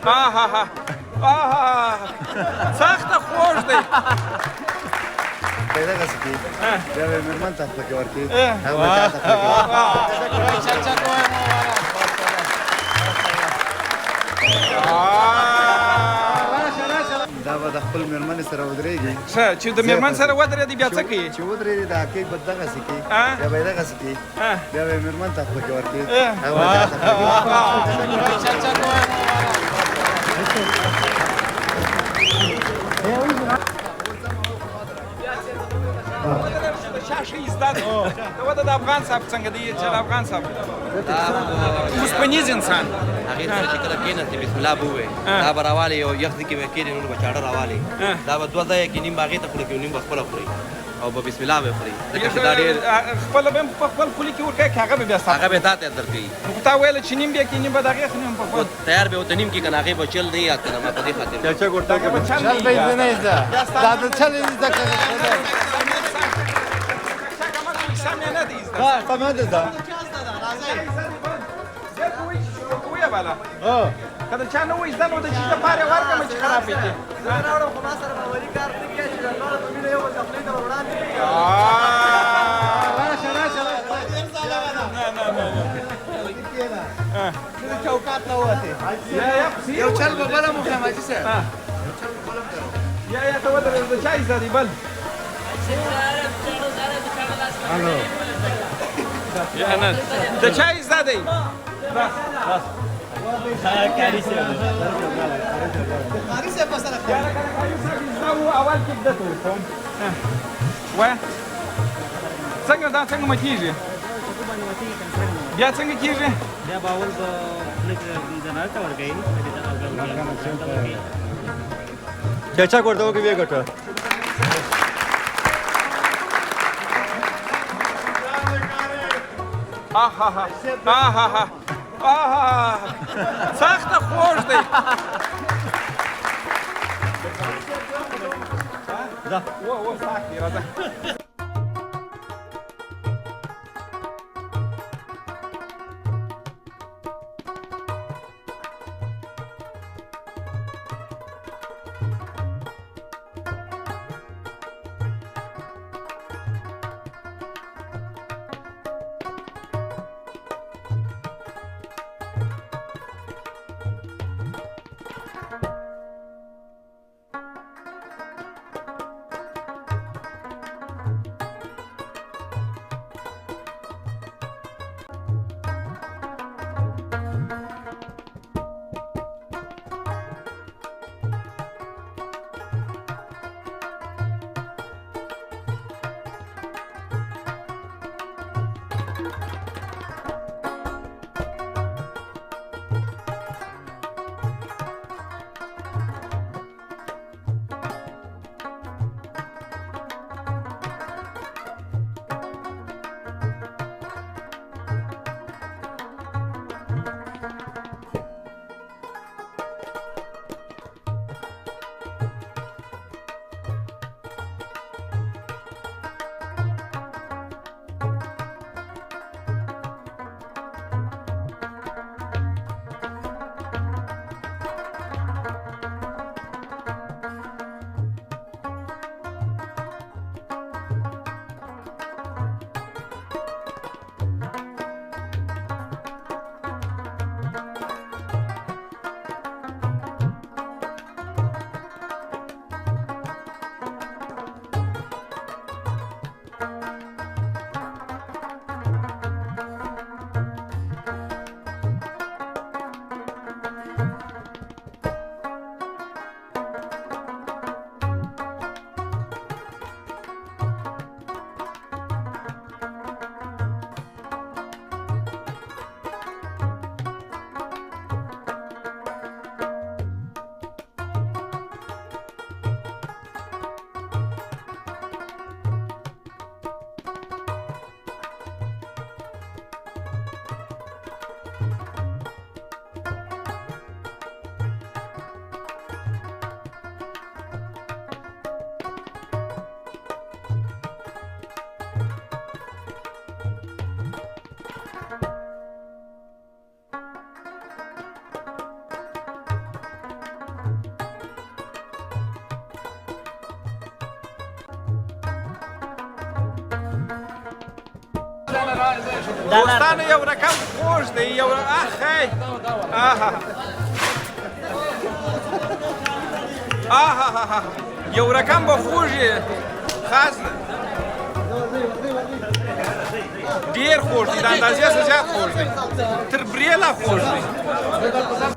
آها آها سخته خوږ دی پیدا کسي کی بیا به مېرمن ته پکې ورکړي هغه به تا ته دا به د خپل مېرمنې سره ودرېږي چې د مېرمن سره ودرېدي بیا څه کوي چې ودرېدي دا کیک به دغسې کوي بیا به یې دغسې کوي بیا به یې مېرمن ته پکې ورکړي هغه به تا ته شاشې زده دی دا د افغان صاحب څنګه دی چې د افغان صاحب اوسپنیز انسان هغې سره چې کله کېناستې بسم الله به ووایې دا به راوالې یو یخ ځای کې به کېنې نو به چاړه راوالې دا به دوه ځایه کې نیم به هغې ته خوري نیم به خپله خوري او به بسم الله به خوري ځکه چې دا ډېر خپله به هم په خپل خولي کې ورکوي که هغه به بیا هغه به تا ته درکوي نو تا ویله چې نیم بیا کې نیم به د هغې نیم په خپل تیار به ورته نیم کې که نه هغې به چل نه یاد کړه ما په دې خاطر هغه به چل چل به یې زده نه زده دا د چل یې زده کړه سم یې نه دی زده سم نه دی زده ویه بالا که د چا نه وایي زده نو د چیز لپاره یې ورکړم چې خراب یې کړي یو چل به بله مخیم حاجي صاحب یا ته ودرېږه د چا ایزه دی بل یا نه د چا ایزه دی کاری صاحب په سره اول کې ده ته کوم وای څنګه دا څنګه مکیږي بیا څنګه کیږي بیا باول به زنار ته ورګي چچا ورته وکړي بیا ګټه آها آها آها سخته خوږ دی و سخت دی راځه دوستانو یو رقم خوږ دی یو اخی یو رقم به خوږ یې خاص دی ډېر خوږ دی د اندازې څخه زیات خوږ دی تر برېله خوږ دی